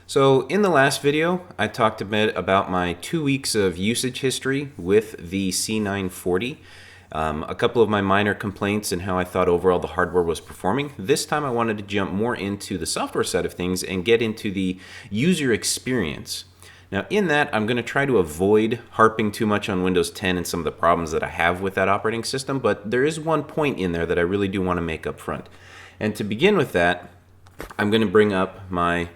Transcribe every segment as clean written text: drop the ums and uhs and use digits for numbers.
So in the last video, I talked a bit about my 2 weeks of usage history with the C940, a couple of my minor complaints and how I thought overall the hardware was performing. This time I wanted to jump more into the software side of things and get into the user experience. Now in that, I'm going to try to avoid harping too much on Windows 10 and some of the problems that I have with that operating system, but there is one point in there that I really do want to make up front. And to begin with that, I'm going to bring up my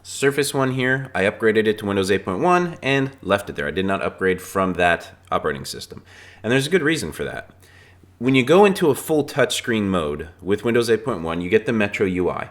Surface One here. I upgraded it to Windows 8.1 and left it there. I did not upgrade from that operating system. And there's a good reason for that. When you go into a full touchscreen mode with Windows 8.1, you get the Metro UI.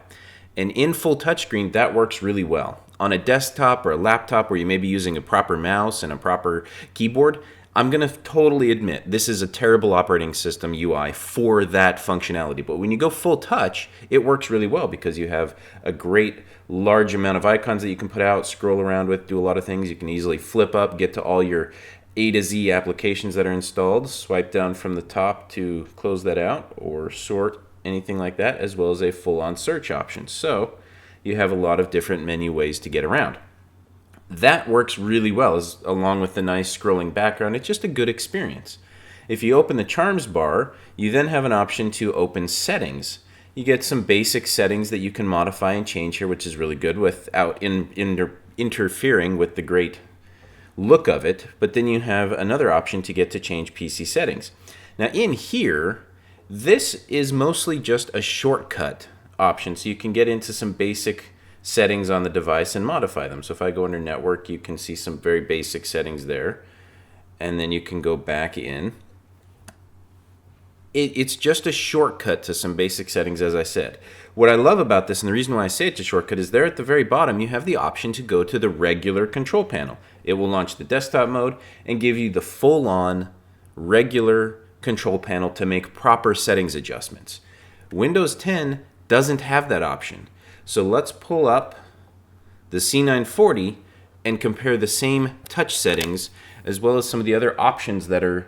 And in full touchscreen, that works really well. On a desktop or a laptop where you may be using a proper mouse and a proper keyboard, I'm going to totally admit this is a terrible operating system UI for that functionality. But when you go full touch, it works really well because you have a great large amount of icons that you can put out, scroll around with, do a lot of things. You can easily flip up, get to all your A to Z applications that are installed, swipe down from the top to close that out or sort anything like that, as well as a full-on search option. So you have a lot of different menu ways to get around. That works really well, along with the nice scrolling background. It's just a good experience. If you open the Charms bar, you then have an option to open settings. You get some basic settings that you can modify and change here, which is really good without interfering with the great look of it. But then you have another option to get to change PC settings. Now in here, this is mostly just a shortcut option, so you can get into some basic settings on the device and modify them. So if I go under network, you can see some very basic settings there, and then you can go back in. It's just a shortcut to some basic settings, as I said. What I love about this, and the reason why I say it's a shortcut, is there at the very bottom you have the option to go to the regular control panel. It will launch the desktop mode and give you the full-on regular control panel to make proper settings adjustments. Windows 10 doesn't have that option. So let's pull up the C940 and compare the same touch settings as well as some of the other options that are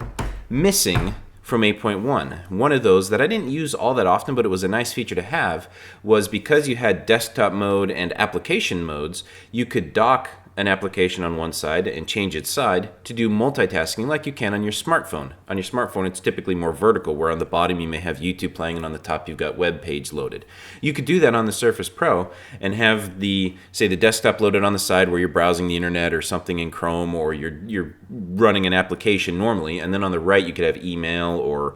missing from 8.1. One of those that I didn't use all that often, but it was a nice feature to have, was because you had desktop mode and application modes, you could dock an application on one side and change its side to do multitasking like you can on your smartphone. On your smartphone, it's typically more vertical, where on the bottom you may have YouTube playing and on the top you've got web page loaded. You could do that on the Surface Pro and have the desktop loaded on the side where you're browsing the internet or something in Chrome, or you're running an application normally, and then on the right you could have email or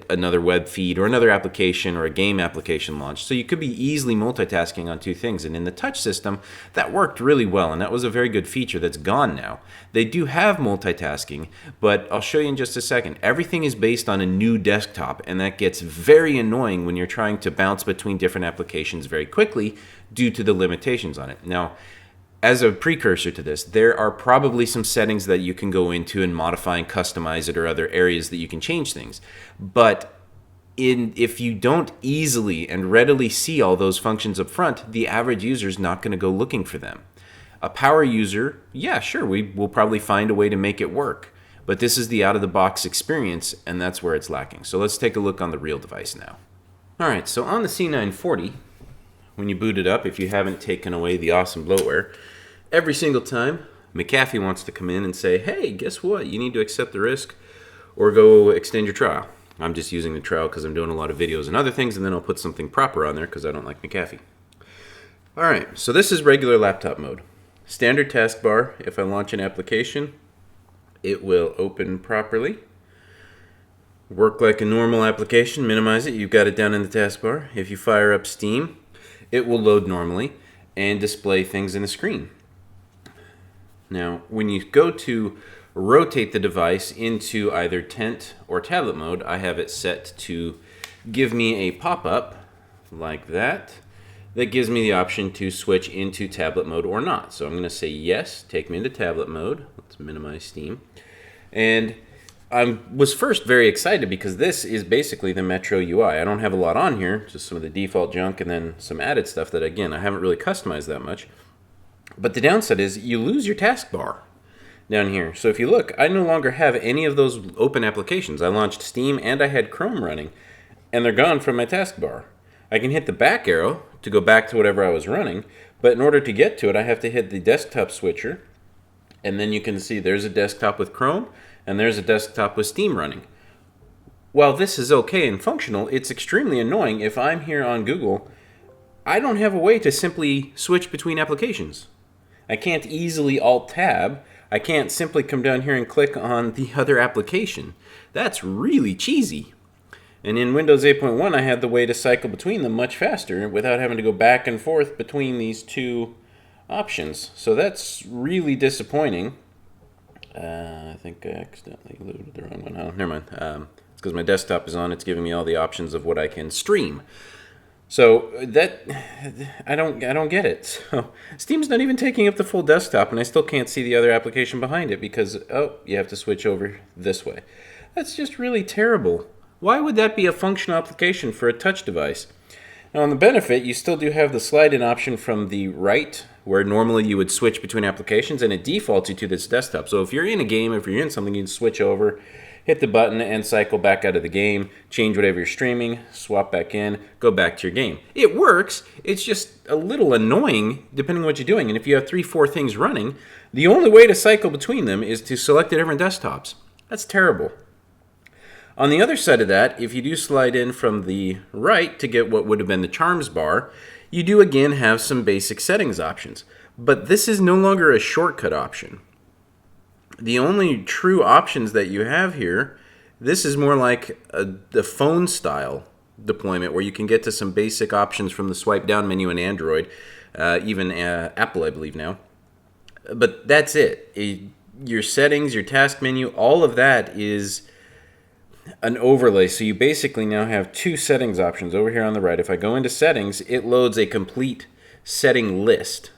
another web feed or another application or a game application launched. So you could be easily multitasking on two things, and in the touch system that worked really well, and that was a very good feature that's gone now. They do have multitasking, but I'll show you in just a second. Everything is based on a new desktop, and that gets very annoying when you're trying to bounce between different applications very quickly due to the limitations on it. Now, as a precursor to this, there are probably some settings that you can go into and modify and customize it, or other areas that you can change things. But if you don't easily and readily see all those functions up front, the average user is not going to go looking for them. A power user, yeah, sure, we will probably find a way to make it work. But this is the out-of-the-box experience, and that's where it's lacking. So let's take a look on the real device now. All right, so on the C940, when you boot it up, if you haven't taken away the awesome bloatware, every single time McAfee wants to come in and say, hey, guess what? You need to accept the risk or go extend your trial. I'm just using the trial because I'm doing a lot of videos and other things, and then I'll put something proper on there because I don't like McAfee. All right, so this is regular laptop mode. Standard taskbar. If I launch an application, it will open properly. Work like a normal application. Minimize it. You've got it down in the taskbar. If you fire up Steam, it will load normally and display things in the screen. Now, when you go to rotate the device into either tent or tablet mode, I have it set to give me a pop-up like that. That gives me the option to switch into tablet mode or not. So I'm going to say yes, take me into tablet mode. Let's minimize Steam. And I was first very excited because this is basically the Metro UI. I don't have a lot on here, just some of the default junk and then some added stuff that, again, I haven't really customized that much. But the downside is you lose your taskbar down here. So if you look, I no longer have any of those open applications. I launched Steam and I had Chrome running, and they're gone from my taskbar. I can hit the back arrow to go back to whatever I was running, But in order to get to it, I have to hit the desktop switcher, and then you can see there's a desktop with Chrome, and there's a desktop with Steam running. While this is okay and functional, it's extremely annoying if I'm here on Google. I don't have a way to simply switch between applications. I can't easily Alt-Tab. I can't simply come down here and click on the other application. That's really cheesy. And in Windows 8.1, I had the way to cycle between them much faster without having to go back and forth between these two options. So that's really disappointing. I think I accidentally loaded the wrong one. Oh, never mind. It's because my desktop is on. It's giving me all the options of what I can stream. So that I don't get it. So Steam's not even taking up the full desktop, and I still can't see the other application behind it because you have to switch over this way. That's just really terrible. Why would that be a functional application for a touch device? Now, on the benefit, you still do have the slide-in option from the right, where normally you would switch between applications, and it defaults you to this desktop. So if you're in a game, if you're in something, you can switch over, hit the button, and cycle back out of the game, change whatever you're streaming, swap back in, go back to your game. It works. It's just a little annoying, depending on what you're doing. And if you have 3-4 things running, the only way to cycle between them is to select the different desktops. That's terrible. On the other side of that, if you do slide in from the right to get what would have been the charms bar, you do again have some basic settings options. But this is no longer a shortcut option. The only true options that you have here, this is more like the phone style deployment where you can get to some basic options from the swipe down menu in Android, even Apple, I believe now. But that's it. Your settings, your task menu, all of that is an overlay. So you basically now have two settings options over here on the right. If I go into settings, it loads a complete setting list.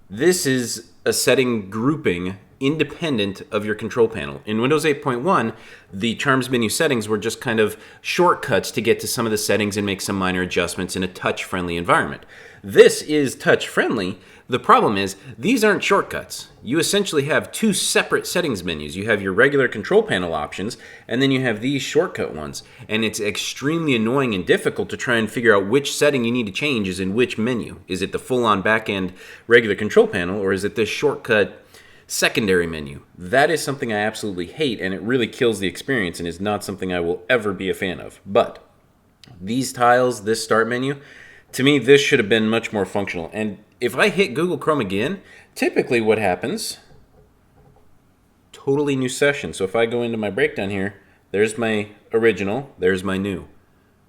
This is a setting grouping independent of your control panel. In Windows 8.1, the charms menu settings were just kind of shortcuts to get to some of the settings and make some minor adjustments in a touch-friendly environment. This is touch-friendly. The problem is, these aren't shortcuts. You essentially have two separate settings menus. You have your regular control panel options, and then you have these shortcut ones. And it's extremely annoying and difficult to try and figure out which setting you need to change is in which menu. Is it the full-on back-end regular control panel, or is it this shortcut secondary menu? That is something I absolutely hate, and it really kills the experience and is not something I will ever be a fan of. But these tiles, this start menu, to me, this should have been much more functional. And if I hit Google Chrome again, typically what happens, totally new session. So if I go into my breakdown here, there's my original, there's my new.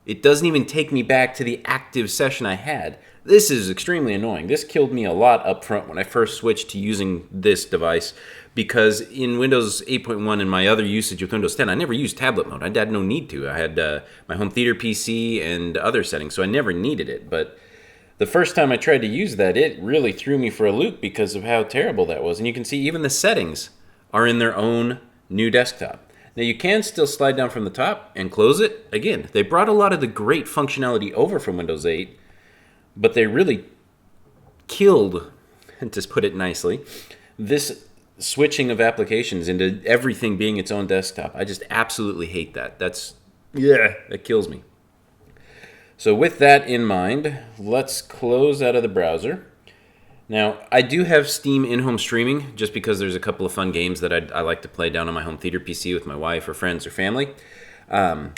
It doesn't even take me back to the active session I had. This is extremely annoying. This killed me a lot up front when I first switched to using this device, because in Windows 8.1 and my other usage with Windows 10, I never used tablet mode. I had no need to. I had my home theater PC and other settings, so I never needed it. But the first time I tried to use that, it really threw me for a loop because of how terrible that was. And you can see even the settings are in their own new desktop. Now you can still slide down from the top and close it. Again, they brought a lot of the great functionality over from Windows 8, but they really killed, to put it nicely, this switching of applications into everything being its own desktop. I just absolutely hate that. That kills me. So with that in mind, let's close out of the browser. Now, I do have Steam in-home streaming just because there's a couple of fun games that I like to play down on my home theater PC with my wife or friends or family. I'm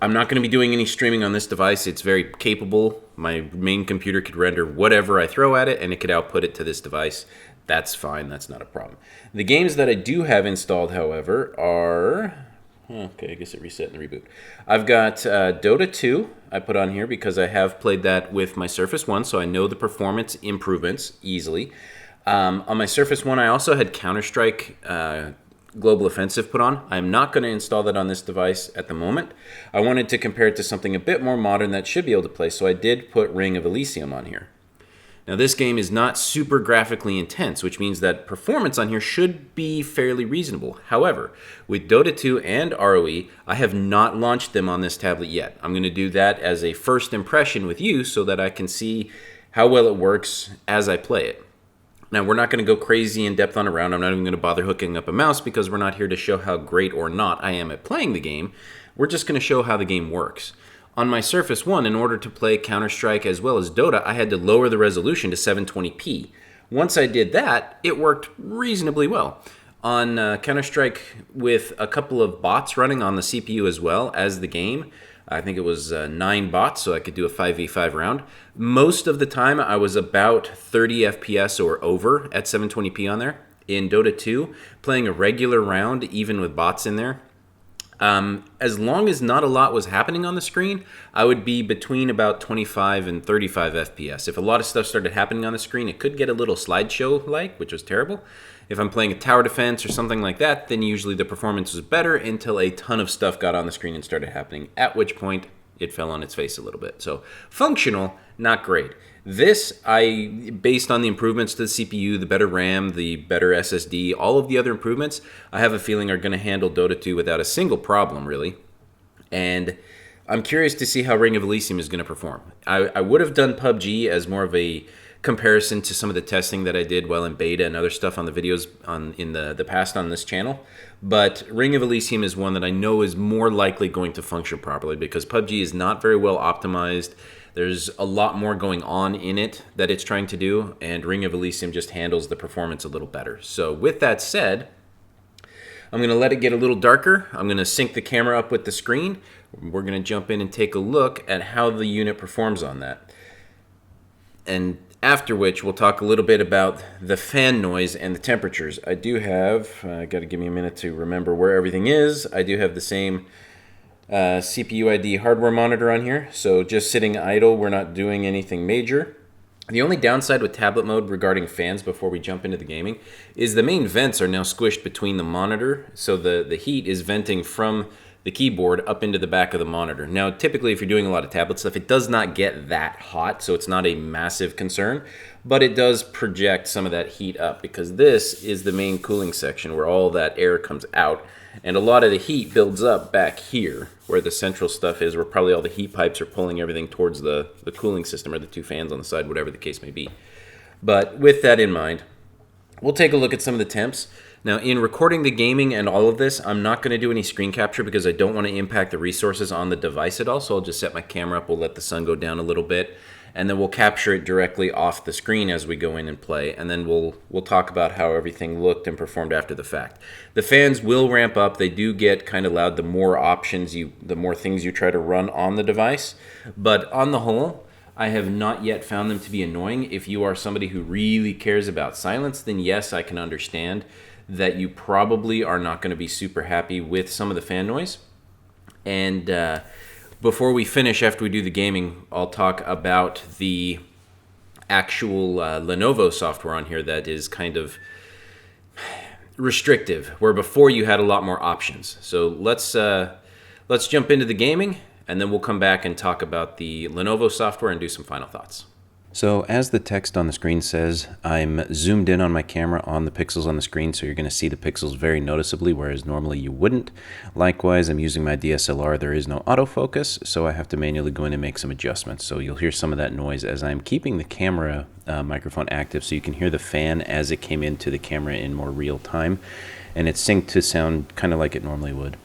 not going to be doing any streaming on this device. It's very capable. My main computer could render whatever I throw at it, and it could output it to this device. That's fine. That's not a problem. The games that I do have installed, however, are... Okay, I guess it reset in the reboot. I've got Dota 2 I put on here because I have played that with my Surface 1, so I know the performance improvements easily. On my Surface 1, I also had Counter-Strike Global Offensive put on. I'm not going to install that on this device at the moment. I wanted to compare it to something a bit more modern that should be able to play, so I did put Ring of Elysium on here. Now, this game is not super graphically intense, which means that performance on here should be fairly reasonable. However, with Dota 2 and ROE, I have not launched them on this tablet yet. I'm going to do that as a first impression with you so that I can see how well it works as I play it. Now, we're not going to go crazy in depth on a round. I'm not even going to bother hooking up a mouse because we're not here to show how great or not I am at playing the game. We're just going to show how the game works. On my Surface 1, in order to play Counter-Strike as well as Dota, I had to lower the resolution to 720p. Once I did that, it worked reasonably well. On Counter-Strike, with a couple of bots running on the CPU as well as the game, I think it was 9 bots, so I could do a 5v5 round. Most of the time, I was about 30 FPS or over at 720p on there. In Dota 2, playing a regular round, even with bots in there, as long as not a lot was happening on the screen, I would be between about 25 and 35 FPS. If a lot of stuff started happening on the screen, it could get a little slideshow-like, which was terrible. If I'm playing a tower defense or something like that, then usually the performance was better until a ton of stuff got on the screen and started happening, at which point it fell on its face a little bit. So functional, not great. This, based on the improvements to the CPU, the better RAM, the better SSD, all of the other improvements, I have a feeling are going to handle Dota 2 without a single problem, really. And I'm curious to see how Ring of Elysium is going to perform. I would have done PUBG as more of a comparison to some of the testing that I did while in beta and other stuff on the videos in the past on this channel. But Ring of Elysium is one that I know is more likely going to function properly because PUBG is not very well optimized. There's a lot more going on in it that it's trying to do, and Ring of Elysium just handles the performance a little better. So with that said, I'm going to let it get a little darker. I'm going to sync the camera up with the screen. We're going to jump in and take a look at how the unit performs on that. And after which, we'll talk a little bit about the fan noise and the temperatures. I do have, got to give me a minute to remember where everything is. I do have the same CPU ID hardware monitor on here, so just sitting idle, we're not doing anything major. The only downside with tablet mode regarding fans before we jump into the gaming is the main vents are now squished between the monitor, so the heat is venting from the keyboard up into the back of the monitor. Now, typically if you're doing a lot of tablet stuff, it does not get that hot, so it's not a massive concern, but it does project some of that heat up because this is the main cooling section where all that air comes out. And a lot of the heat builds up back here where the central stuff is, where probably all the heat pipes are pulling everything towards the cooling system or the two fans on the side, whatever the case may be. But with that in mind, we'll take a look at some of the temps. Now, in recording the gaming and all of this, I'm not going to do any screen capture because I don't want to impact the resources on the device at all. So I'll just set my camera up, we'll let the sun go down a little bit, and then we'll capture it directly off the screen as we go in and play, and then we'll talk about how everything looked and performed after the fact. The fans will ramp up. They do get kind of loud the more options the more things you try to run on the device, but on the whole, I have not yet found them to be annoying. If you are somebody who really cares about silence, then yes, I can understand that you probably are not going to be super happy with some of the fan noise. And before we finish, after we do the gaming, I'll talk about the actual Lenovo software on here that is kind of restrictive, where before you had a lot more options. So let's jump into the gaming, and then we'll come back and talk about the Lenovo software and do some final thoughts. So as the text on the screen says, I'm zoomed in on my camera on the pixels on the screen, so you're going to see the pixels very noticeably, whereas normally you wouldn't. Likewise, I'm using my DSLR. There is no autofocus, so I have to manually go in and make some adjustments. So you'll hear some of that noise as I'm keeping the camera microphone active, so you can hear the fan as it came into the camera in more real time, and it's synced to sound kind of like it normally would.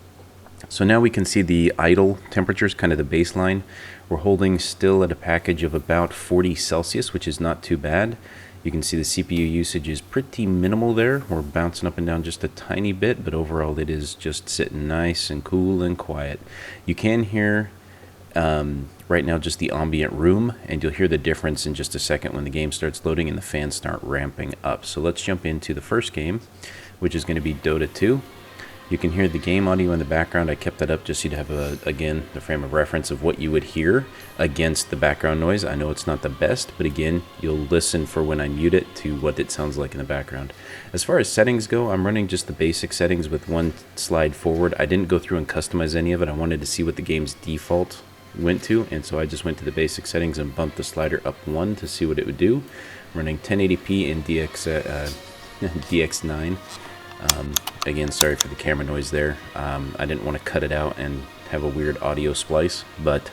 So now we can see the idle temperatures, kind of the baseline. We're holding still at a package of about 40 Celsius, which is not too bad. You can see the CPU usage is pretty minimal there. We're bouncing up and down just a tiny bit, but overall it is just sitting nice and cool and quiet. You can hear right now just the ambient room, and you'll hear the difference in just a second when the game starts loading and the fans start ramping up. So let's jump into the first game, which is going to be Dota 2. You can hear the game audio in the background. I kept that up just so you'd have, again, the frame of reference of what you would hear against the background noise. I know it's not the best, but again, you'll listen for when I mute it to what it sounds like in the background. As far as settings go, I'm running just the basic settings with one slide forward. I didn't go through and customize any of it. I wanted to see what the game's default went to, and so I just went to the basic settings and bumped the slider up one to see what it would do. I'm running 1080p in DX9. Again, sorry for the camera noise there. I didn't want to cut it out and have a weird audio splice, but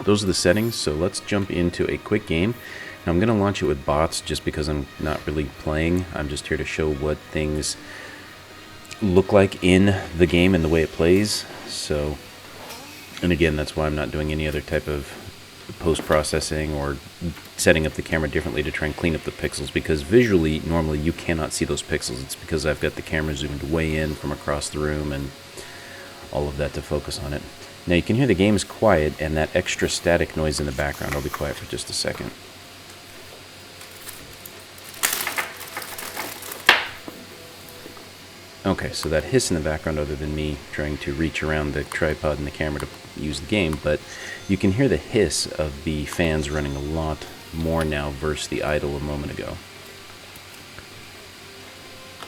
those are the settings. So let's jump into a quick game. Now, I'm going to launch it with bots just because I'm not really playing. I'm just here to show what things look like in the game and the way it plays. So And again, that's why I'm not doing any other type of post-processing or setting up the camera differently to try and clean up the pixels, because visually, normally you cannot see those pixels. It's because I've got the camera zoomed way in from across the room and all of that to focus on it. Now you can hear the game is quiet and that extra static noise in the background. I'll be quiet for just a second. Okay, so that hiss in the background, other than me trying to reach around the tripod and the camera to use the game, but you can hear the hiss of the fans running a lot more now versus the idle a moment ago.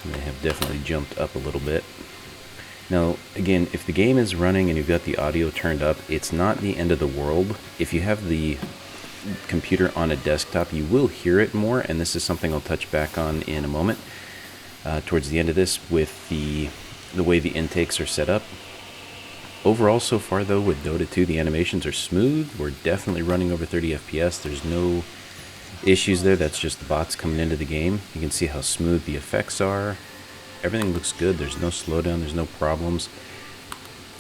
They have definitely jumped up a little bit. Now, again, if the game is running and you've got the audio turned up, it's not the end of the world. If you have the computer on a desktop, you will hear it more, and this is something I'll touch back on in a moment. Towards the end of this, with the way the intakes are set up. Overall, so far though, with Dota 2, the animations are smooth. We're definitely running over 30 FPS. There's no issues there. That's just the bots coming into the game. You can see how smooth the effects are. Everything looks good. There's no slowdown. There's no problems.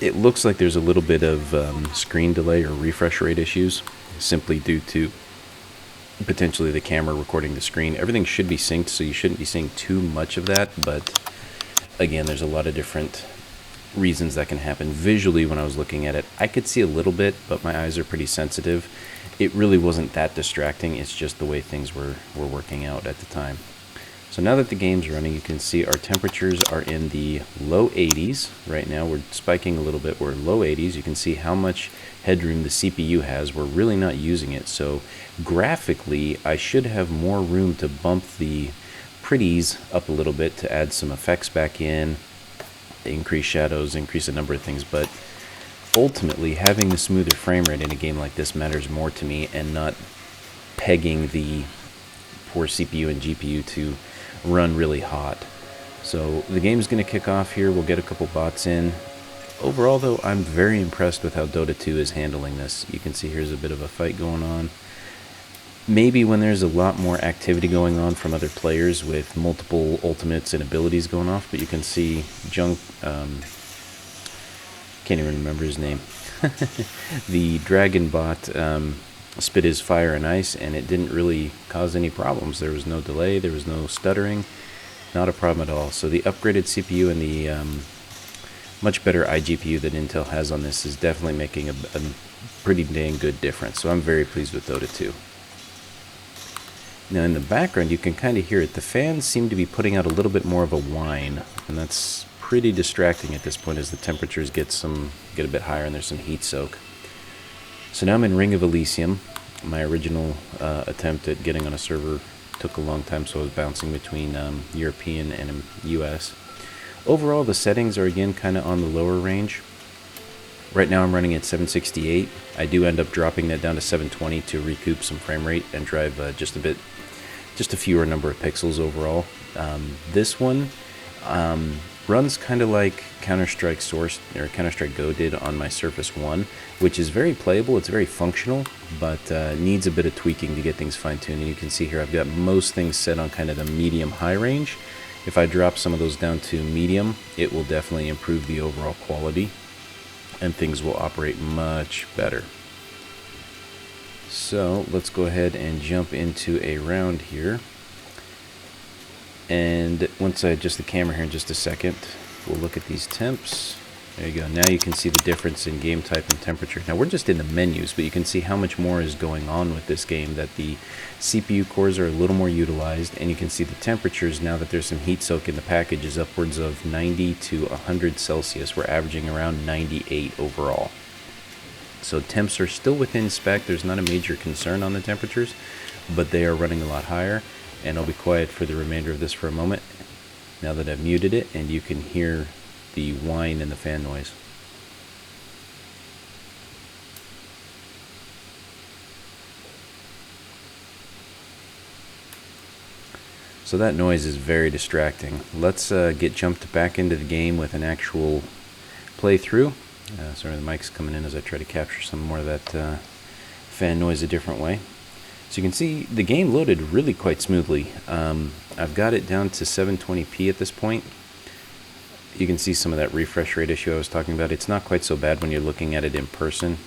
It looks like there's a little bit of screen delay or refresh rate issues, simply due to potentially the camera recording the screen. Everything should be synced, so you shouldn't be seeing too much of that, but again, there's a lot of different reasons that can happen. Visually, when I was looking at it, I could see a little bit, but my eyes are pretty sensitive. It really wasn't that distracting. It's just the way things were working out at the time. So now that the game's running, you can see our temperatures are in the low 80s. Right now we're spiking a little bit. We're low 80s. You can see how much headroom the CPU has. We're really not using it. So graphically, I should have more room to bump the pretties up a little bit to add some effects back in, increase shadows, increase a number of things. But ultimately, having the smoother frame rate in a game like this matters more to me, and not pegging the poor CPU and GPU to run really hot. So the game's going to kick off here. We'll get a couple bots in. Overall, though, I'm very impressed with how Dota 2 is handling this. You can see here's a bit of a fight going on. Maybe when there's a lot more activity going on from other players with multiple ultimates and abilities going off, but you can see Junk, can't even remember his name, the dragon bot spit his fire and ice, and it didn't really cause any problems. There was no delay, there was no stuttering, not a problem at all. So the upgraded CPU and the much better iGPU that Intel has on this is definitely making a pretty dang good difference. So I'm very pleased with Dota 2. Now in the background you can kind of hear it. The fans seem to be putting out a little bit more of a whine, and that's pretty distracting at this point as the temperatures get a bit higher and there's some heat soak. So now I'm in Ring of Elysium. My original attempt at getting on a server took a long time, so I was bouncing between European and US. Overall, the settings are again kind of on the lower range. Right now I'm running at 768. I do end up dropping that down to 720 to recoup some frame rate and drive just a fewer number of pixels overall. This one runs kind of like Counter-Strike Source or Counter-Strike Go did on my Surface 1, which is very playable. It's very functional, but needs a bit of tweaking to get things fine-tuned. And you can see here I've got most things set on kind of the medium-high range. If I drop some of those down to medium, it will definitely improve the overall quality, and things will operate much better. So let's go ahead and jump into a round here. And once I adjust the camera here in just a second, we'll look at these temps. There you go. Now you can see the difference in game type and temperature. Now we're just in the menus, but you can see how much more is going on with this game, that the CPU cores are a little more utilized, and you can see the temperatures now that there's some heat soak in the package is upwards of 90 to 100 Celsius. We're averaging around 98 overall. So temps are still within spec. There's not a major concern on the temperatures, but they are running a lot higher. And I'll be quiet for the remainder of this for a moment now that I've muted it, and you can hear the whine and the fan noise. So that noise is very distracting. Let's get jumped back into the game with an actual playthrough. Sorry, the mic's coming in as I try to capture some more of that fan noise a different way. So you can see the game loaded really quite smoothly. I've got it down to 720p at this point. You can see some of that refresh rate issue I was talking about. It's not quite so bad when you're looking at it in person.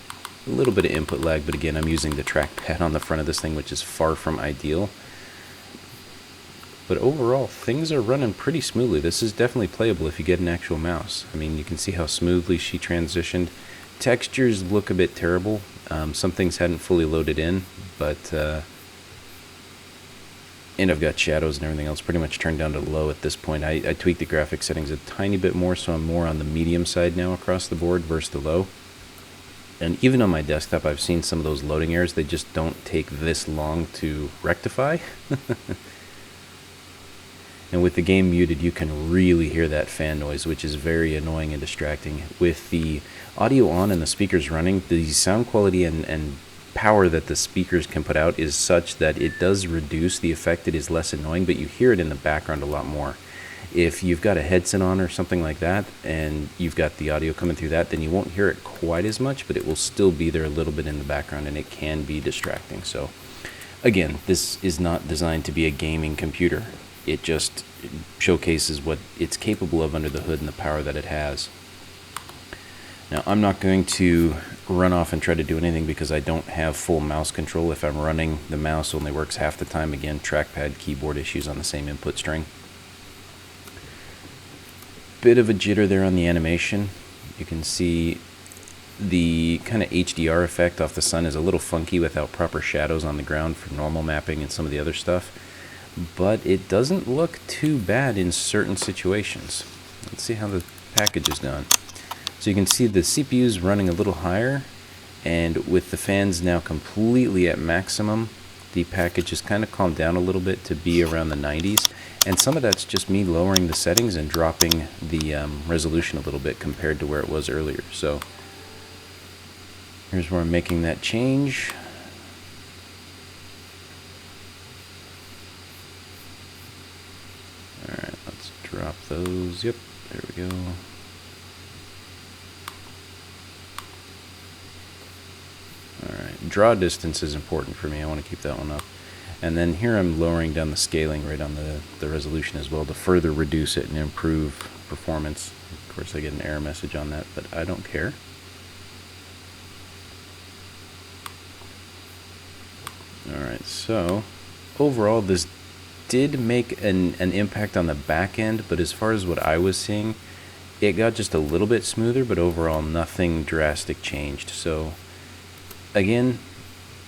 A little bit of input lag, but again, I'm using the trackpad on the front of this thing, which is far from ideal. But overall, things are running pretty smoothly. This is definitely playable if you get an actual mouse. I mean, you can see how smoothly she transitioned. Textures look a bit terrible. Some things hadn't fully loaded in, but... and I've got shadows and everything else pretty much turned down to low at this point. I tweaked the graphics settings a tiny bit more, so I'm more on the medium side now across the board versus the low. And even on my desktop, I've seen some of those loading errors. They just don't take this long to rectify. And with the game muted, you can really hear that fan noise, which is very annoying and distracting. With the audio on and the speakers running, the sound quality and power that the speakers can put out is such that it does reduce the effect. It is less annoying, but you hear it in the background a lot more. If you've got a headset on or something like that, and you've got the audio coming through that, then you won't hear it quite as much, but it will still be there a little bit in the background, and it can be distracting. So, again, this is not designed to be a gaming computer. It just showcases what it's capable of under the hood and the power that it has. Now, I'm not going to run off and try to do anything because I don't have full mouse control. If I'm running, the mouse only works half the time. Again, trackpad, keyboard issues on the same input string. Bit of a jitter there on the animation. You can see the kind of HDR effect off the sun is a little funky without proper shadows on the ground for normal mapping and some of the other stuff. But it doesn't look too bad in certain situations. Let's see how the package is done. So you can see the CPU is running a little higher, and with the fans now completely at maximum, the package has kind of calmed down a little bit to be around the 90s. And some of that's just me lowering the settings and dropping the resolution a little bit compared to where it was earlier. So here's where I'm making that change. Alright, let's drop those. Yep, there we go. Alright, draw distance is important for me. I want to keep that one up. And then here I'm lowering down the scaling right on the resolution as well to further reduce it and improve performance. Of course, I get an error message on that, but I don't care. Alright, so overall this did make an impact on the back end, but as far as what I was seeing, it got just a little bit smoother, but overall nothing drastic changed. So again,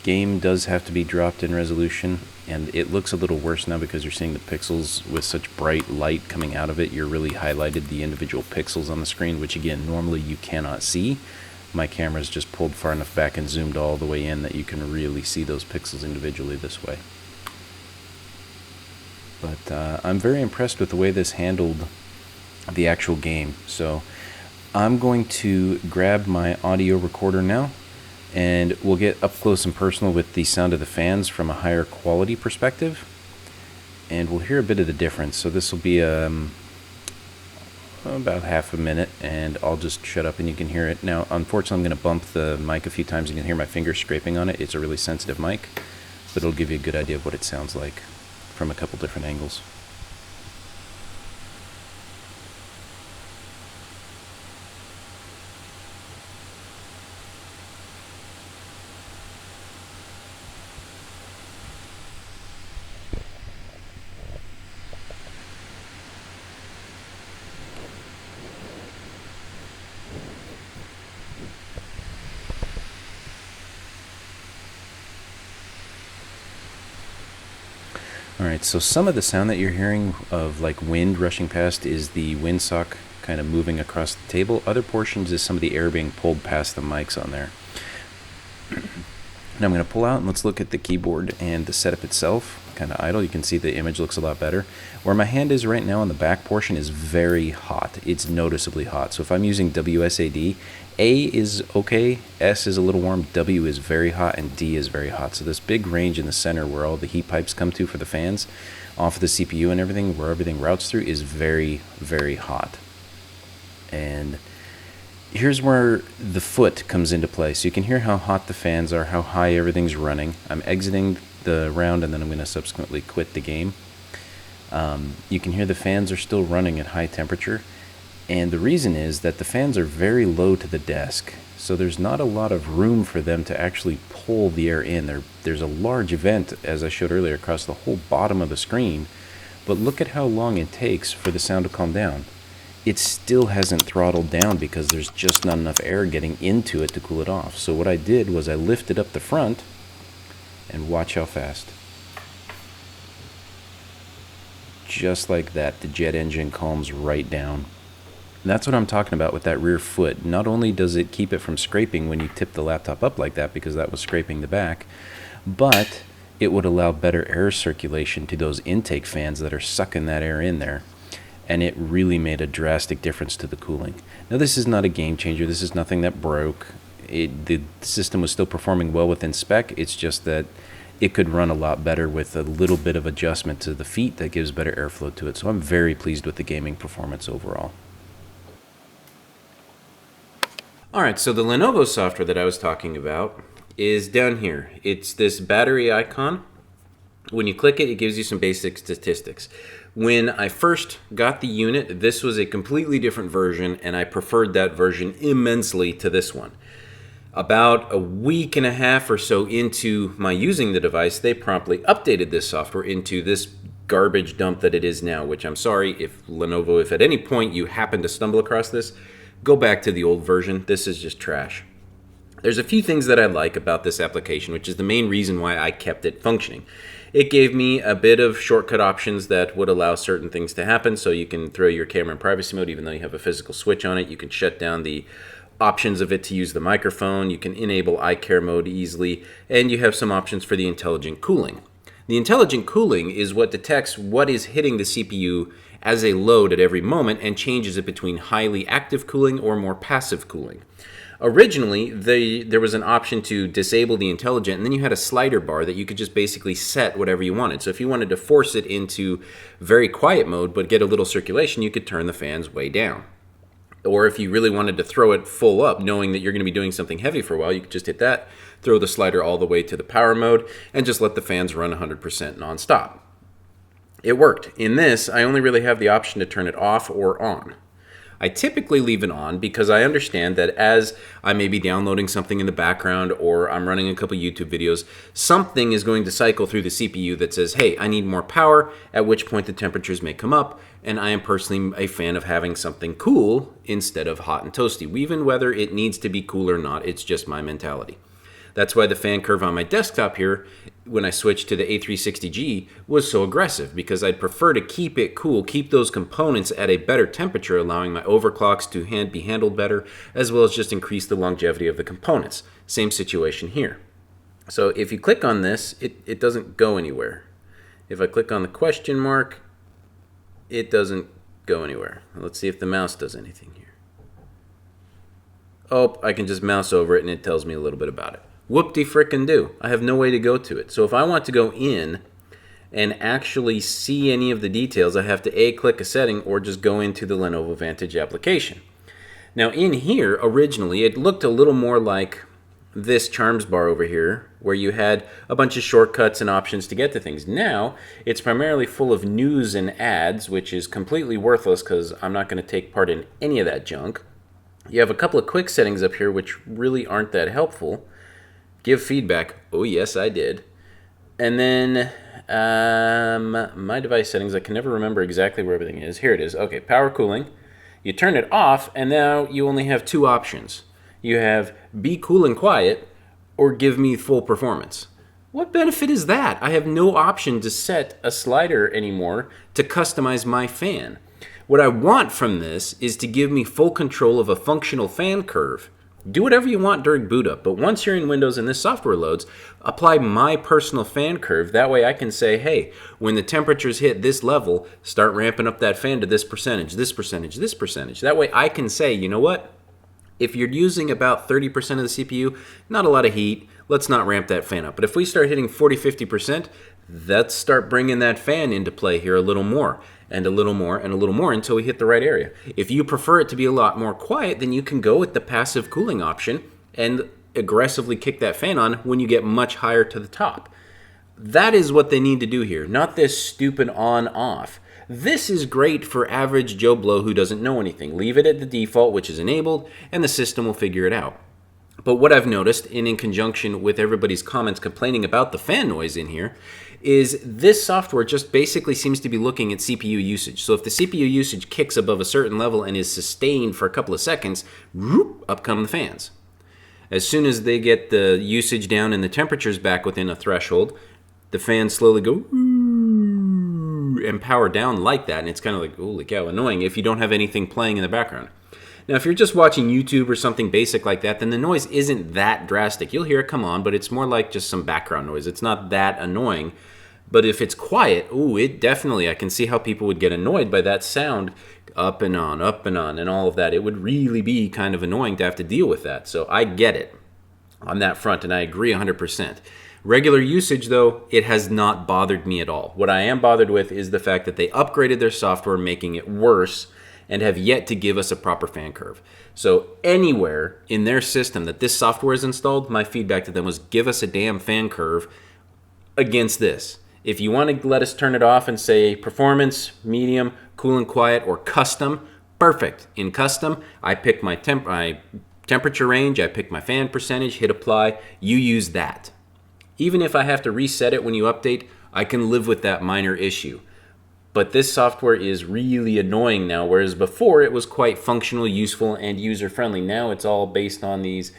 game does have to be dropped in resolution, and it looks a little worse now because you're seeing the pixels with such bright light coming out of it. You're really highlighted the individual pixels on the screen, which again normally you cannot see. My camera's just pulled far enough back and zoomed all the way in that you can really see those pixels individually this way. But I'm very impressed with the way this handled the actual game. So I'm going to grab my audio recorder now, and we'll get up close and personal with the sound of the fans from a higher quality perspective, and we'll hear a bit of the difference. So this will be about half a minute, and I'll just shut up and you can hear it. Now, unfortunately, I'm going to bump the mic a few times. You can hear my fingers scraping on it. It's a really sensitive mic, but it'll give you a good idea of what it sounds like from a couple different angles. Alright, so some of the sound that you're hearing of like wind rushing past is the windsock kind of moving across the table. Other portions is some of the air being pulled past the mics on there. Now I'm going to pull out and let's look at the keyboard and the setup itself. Kind of idle. You can see the image looks a lot better. Where my hand is right now on the back portion is very hot. It's noticeably hot. So if I'm using WSAD, A is okay, S is a little warm, W is very hot, and D is very hot. So this big range in the center where all the heat pipes come to for the fans, off of the CPU and everything, where everything routes through, is very, very hot. And here's where the foot comes into play. So you can hear how hot the fans are, how high everything's running. I'm exiting the round and then I'm going to subsequently quit the game. You can hear the fans are still running at high temperature. And the reason is that the fans are very low to the desk, so there's not a lot of room for them to actually pull the air in. There's a large vent, as I showed earlier, across the whole bottom of the screen, but look at how long it takes for the sound to calm down. It still hasn't throttled down because there's just not enough air getting into it to cool it off. So what I did was I lifted up the front, and watch how fast. Just like that, the jet engine calms right down. And that's what I'm talking about with that rear foot. Not only does it keep it from scraping when you tip the laptop up like that, because that was scraping the back, but it would allow better air circulation to those intake fans that are sucking that air in there. And it really made a drastic difference to the cooling. Now, this is not a game changer. This is nothing that broke. The system was still performing well within spec. It's just that it could run a lot better with a little bit of adjustment to the feet that gives better airflow to it. So I'm very pleased with the gaming performance overall. All right, so the Lenovo software that I was talking about is down here. It's this battery icon. When you click it, it gives you some basic statistics. When I first got the unit, this was a completely different version, and I preferred that version immensely to this one. About a week and a half or so into my using the device, they promptly updated this software into this garbage dump that it is now, which I'm sorry if Lenovo, if at any point you happen to stumble across this, go back to the old version. This is just trash. There's a few things that I like about this application, which is the main reason why I kept it functioning. It gave me a bit of shortcut options that would allow certain things to happen. So you can throw your camera in privacy mode even though you have a physical switch on it. You can shut down the options of it to use the microphone. You can enable eye care mode easily. And you have some options for the intelligent cooling. The intelligent cooling is what detects what is hitting the CPU as a load at every moment and changes it between highly active cooling or more passive cooling. Originally, there was an option to disable the intelligent, and then you had a slider bar that you could just basically set whatever you wanted. So if you wanted to force it into very quiet mode but get a little circulation, you could turn the fans way down. Or if you really wanted to throw it full up, knowing that you're going to be doing something heavy for a while, you could just hit that, throw the slider all the way to the power mode, and just let the fans run 100% nonstop. It worked. In this, I only really have the option to turn it off or on. I typically leave it on because I understand that as I may be downloading something in the background or I'm running a couple YouTube videos, something is going to cycle through the CPU that says, hey, I need more power, at which point the temperatures may come up, and I am personally a fan of having something cool instead of hot and toasty. Even whether it needs to be cool or not, it's just my mentality. That's why the fan curve on my desktop here, when I switched to the A360G, was so aggressive, because I'd prefer to keep it cool, keep those components at a better temperature, allowing my overclocks to be handled better, as well as just increase the longevity of the components. Same situation here. So if you click on this, it doesn't go anywhere. If I click on the question mark, it doesn't go anywhere. Let's see if the mouse does anything here. Oh, I can just mouse over it and it tells me a little bit about it. Whoop-de-frickin-do. I have no way to go to it. So if I want to go in and actually see any of the details, I have to A, click a setting, or just go into the Lenovo Vantage application. Now in here, originally, it looked a little more like this Charms bar over here, where you had a bunch of shortcuts and options to get to things. Now, it's primarily full of news and ads, which is completely worthless because I'm not going to take part in any of that junk. You have a couple of quick settings up here, which really aren't that helpful. Give feedback. Oh, yes, I did. And then my device settings, I can never remember exactly where everything is. Here it is. Okay, power cooling. You turn it off, and now you only have two options. You have be cool and quiet, or give me full performance. What benefit is that? I have no option to set a slider anymore to customize my fan. What I want from this is to give me full control of a functional fan curve. Do whatever you want during boot up, but once you're in Windows and this software loads, apply my personal fan curve. That way I can say, hey, when the temperatures hit this level, start ramping up that fan to this percentage, this percentage, this percentage. That way I can say, you know what? If you're using about 30% of the CPU, not a lot of heat, let's not ramp that fan up. But if we start hitting 40, 50%, let's start bringing that fan into play here a little more, and a little more, and a little more until we hit the right area. If you prefer it to be a lot more quiet, then you can go with the passive cooling option and aggressively kick that fan on when you get much higher to the top. That is what they need to do here, not this stupid on-off. This is great for average Joe Blow who doesn't know anything. Leave it at the default, which is enabled, and the system will figure it out. But what I've noticed, and in conjunction with everybody's comments complaining about the fan noise in here, is this software just basically seems to be looking at CPU usage. So if the CPU usage kicks above a certain level and is sustained for a couple of seconds, whoop, up come the fans. As soon as they get the usage down and the temperatures back within a threshold, the fans slowly go and power down like that. And it's kind of like, holy cow, annoying if you don't have anything playing in the background. Now, if you're just watching YouTube or something basic like that, then the noise isn't that drastic. You'll hear it come on, but it's more like just some background noise. It's not that annoying. But if it's quiet, it definitely, I can see how people would get annoyed by that sound up and on, and all of that. It would really be kind of annoying to have to deal with that. So I get it on that front, and I agree 100%. Regular usage, though, it has not bothered me at all. What I am bothered with is the fact that they upgraded their software, making it worse, and have yet to give us a proper fan curve. So anywhere in their system that this software is installed, my feedback to them was give us a damn fan curve against this. If you want to let us turn it off and say performance, medium, cool and quiet, or custom, perfect. In custom, I pick my temperature range, I pick my fan percentage, hit apply, you use that. Even if I have to reset it when you update, I can live with that minor issue. But this software is really annoying now, whereas before it was quite functional, useful, and user-friendly. Now it's all based on these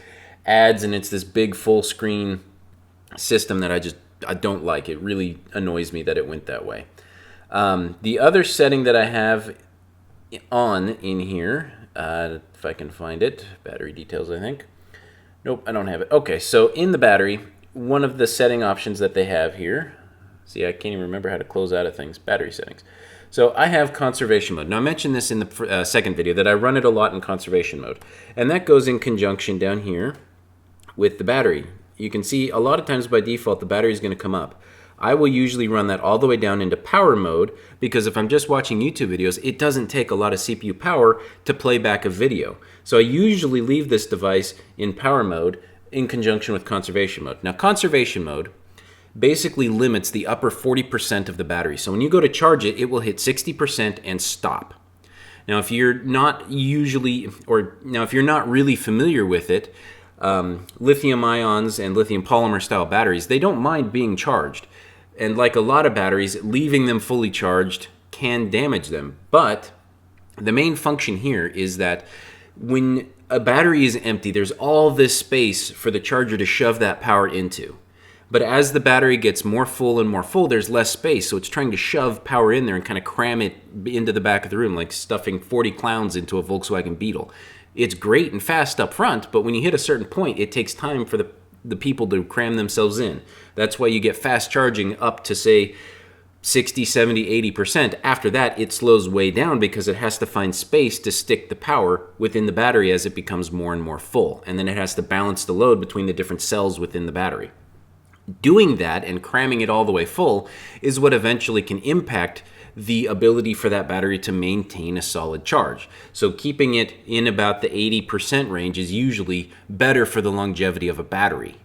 ads, and it's this big full-screen system that I don't like. It really annoys me that it went that way. The other setting that I have on in here, if I can find it, battery details, I think. Nope, I don't have it. Okay, so in the battery, one of the setting options that they have here, see, I can't even remember how to close out of things. Battery settings. So I have conservation mode. Now I mentioned this in the second video that I run it a lot in conservation mode. And that goes in conjunction down here with the battery. You can see a lot of times by default the battery is going to come up. I will usually run that all the way down into power mode because if I'm just watching YouTube videos, it doesn't take a lot of CPU power to play back a video. So I usually leave this device in power mode in conjunction with conservation mode. Now conservation mode basically limits the upper 40% of the battery. So when you go to charge it, it will hit 60% and stop. Now if you're not really familiar with it, lithium ions and lithium polymer style batteries, they don't mind being charged. And like a lot of batteries, leaving them fully charged can damage them. But the main function here is that when a battery is empty, there's all this space for the charger to shove that power into. But as the battery gets more full and more full, there's less space. So it's trying to shove power in there and kind of cram it into the back of the room, like stuffing 40 clowns into a Volkswagen Beetle. It's great and fast up front, but when you hit a certain point, it takes time for the people to cram themselves in. That's why you get fast charging up to, say, 60, 70, 80%. After that, it slows way down because it has to find space to stick the power within the battery as it becomes more and more full. And then it has to balance the load between the different cells within the battery. Doing that and cramming it all the way full is what eventually can impact the ability for that battery to maintain a solid charge. So keeping it in about the 80% range is usually better for the longevity of a battery.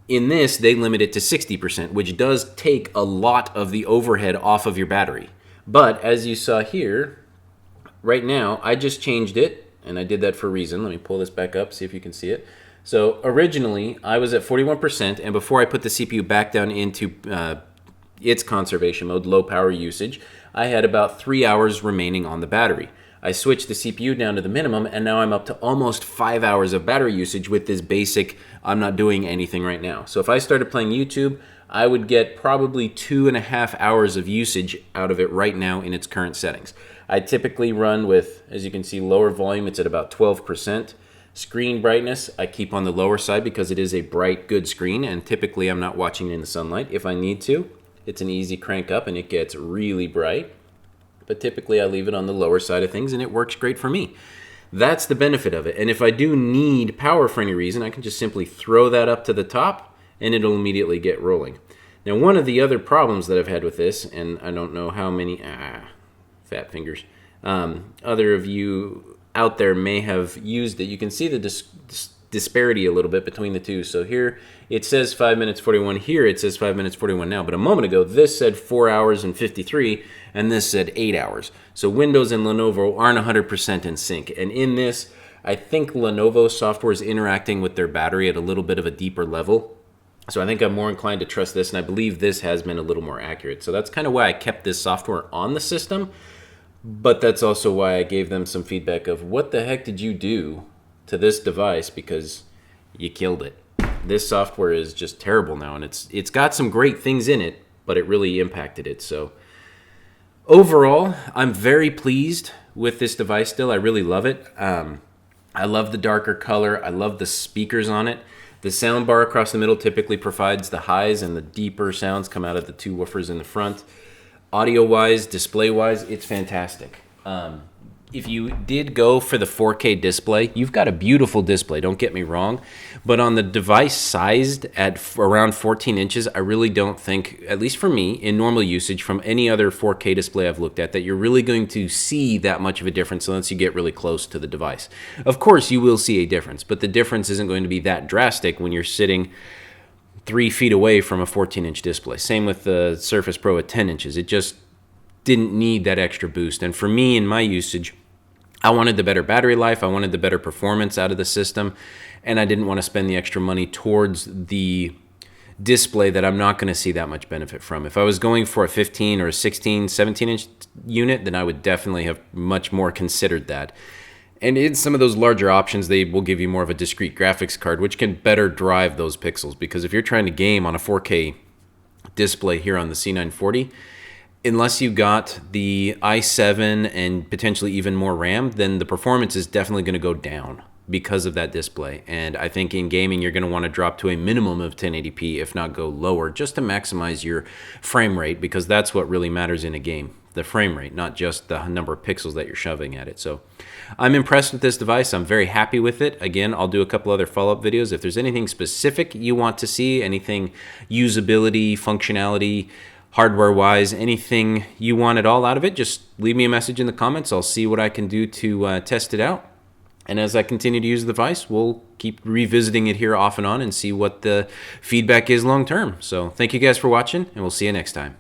In this, they limit it to 60%, which does take a lot of the overhead off of your battery. But as you saw here, right now, I just changed it, and I did that for a reason. Let me pull this back up, see if you can see it. So originally, I was at 41%, and before I put the CPU back down into its conservation mode, low power usage, I had about 3 hours remaining on the battery. I switched the CPU down to the minimum, and now I'm up to almost 5 hours of battery usage with this basic, I'm not doing anything right now. So if I started playing YouTube, I would get probably 2.5 hours of usage out of it right now in its current settings. I typically run with, as you can see, lower volume. It's at about 12%. Screen brightness, I keep on the lower side because it is a bright, good screen, and typically I'm not watching it in the sunlight. If I need to, it's an easy crank up and it gets really bright. But typically I leave it on the lower side of things and it works great for me. That's the benefit of it. And if I do need power for any reason, I can just simply throw that up to the top and it'll immediately get rolling. Now, one of the other problems that I've had with this, and I don't know how many, fat fingers, other of you out there may have used it. You can see the disparity a little bit between the two. So here it says 5 minutes 41. Here it says 5 minutes 41 now. But a moment ago, this said 4 hours and 53, and this said 8 hours. So Windows and Lenovo aren't 100% in sync. And in this, I think Lenovo software is interacting with their battery at a little bit of a deeper level. So I think I'm more inclined to trust this, and I believe this has been a little more accurate. So that's kind of why I kept this software on the system. But that's also why I gave them some feedback of what the heck did you do to this device, because you killed it. This software is just terrible now, and it's got some great things in it, but it really impacted it. So overall, I'm very pleased with this device still. I really love it. I love the darker color. I love the speakers on it. The sound bar across the middle typically provides the highs, and the deeper sounds come out of the two woofers in the front. Audio-wise, display-wise, it's fantastic. If you did go for the 4K display, you've got a beautiful display, don't get me wrong. But on the device sized at around 14 inches, I really don't think, at least for me, in normal usage from any other 4K display I've looked at, that you're really going to see that much of a difference unless you get really close to the device. Of course, you will see a difference, but the difference isn't going to be that drastic when you're sitting 3 feet away from a 14-inch display. Same with the Surface Pro at 10 inches. It just didn't need that extra boost. And for me, in my usage, I wanted the better battery life, I wanted the better performance out of the system, and I didn't want to spend the extra money towards the display that I'm not going to see that much benefit from. If I was going for a 15 or a 16, 17-inch unit, then I would definitely have much more considered that. And in some of those larger options, they will give you more of a discrete graphics card, which can better drive those pixels. Because if you're trying to game on a 4K display here on the C940, unless you got the i7 and potentially even more RAM, then the performance is definitely going to go down because of that display. And I think in gaming, you're going to want to drop to a minimum of 1080p, if not go lower, just to maximize your frame rate, because that's what really matters in a game, the frame rate, not just the number of pixels that you're shoving at it. So I'm impressed with this device. I'm very happy with it. Again, I'll do a couple other follow-up videos. If there's anything specific you want to see, anything usability, functionality, hardware-wise, anything you want at all out of it, just leave me a message in the comments. I'll see what I can do to test it out. And as I continue to use the device, we'll keep revisiting it here off and on and see what the feedback is long-term. So thank you guys for watching, and we'll see you next time.